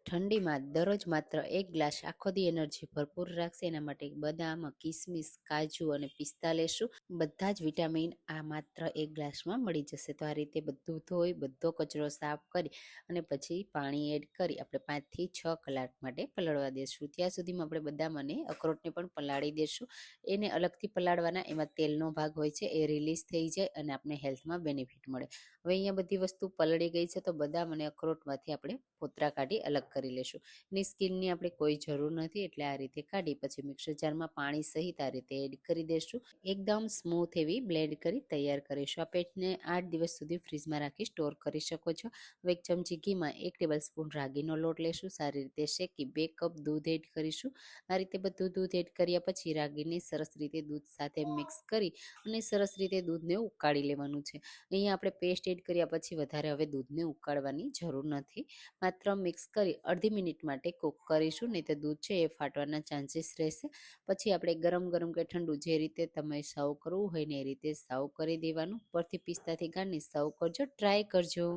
ઠંડીમાં દરરોજ માત્ર 1 ગ્લાસ આખો દી એનર્જી ભરપૂર રાખશે. એના માટે બદામ, કિસમિસ, કાજુ અને પિસ્તા લેશું. બધા જ વિટામિન આ માત્ર 1 ગ્લાસમાં મળી જશે. તો આ રીતે બધું ધોઈ બધો કચરો સાફ કરી અને પછી પાણી એડ કરી આપણે 5 થી 6 કલાક માટે પલળવા દેશું. ત્યાં સુધીમાં આપણે બદામ અને અખરોટને પણ પલાળી દેશું. એને અલગથી પલાળવાના, એમાં તેલનો ભાગ હોય છે એ રિલીઝ થઈ જાય અને આપણે હેલ્થમાં બેનિફિટ મળે. હવે અહીંયા બધી વસ્તુ પલળી ગઈ છે તો બદામ અને અખરોટમાંથી આપણે ફોતરા કાઢી અલગ કરી લેશું. એની સ્કીનની આપણે કોઈ જરૂર નથી એટલે આ રીતે કાઢી પછી મિક્સર જારમાં પાણી સહિત આ રીતે એડ કરી દેશું. એકદમ સ્મૂથ એવી બ્લેન્ડ કરી તૈયાર કરીશું. આ પેસ્ટને 8 દિવસ સુધી ફ્રીજમાં રાખી સ્ટોર કરી શકો છો. હવે 1 ચમચી ઘીમાં 1 ટેબલ સ્પૂન રાગીનો લોટ લેશું. સારી રીતે શેકી 2 કપ દૂધ એડ કરીશું. આ રીતે બધું દૂધ એડ કર્યા પછી રાગીને સરસ રીતે દૂધ સાથે મિક્સ કરી અને સરસ રીતે દૂધને ઉકાળી લેવાનું છે. અહીંયા આપણે પેસ્ટ એડ કર્યા પછી વધારે હવે દૂધને ઉકાળવાની જરૂર નથી. માત્ર મિક્સ કરી અડધી મિનિટ માટે કૂક કરીશું, નહીં તો દૂધ છે એ ફાટવાના ચાન્સીસ રહેશે. પછી આપણે ગરમ ગરમ કે ઠંડુ જે રીતે તમે સર્વ કરવું હોય ને એ રીતે સર્વ કરી દેવાનું. ઉપરથી પિસ્તાથી ગાર્નિશ સર્વ કરજો. ટ્રાય કરજો.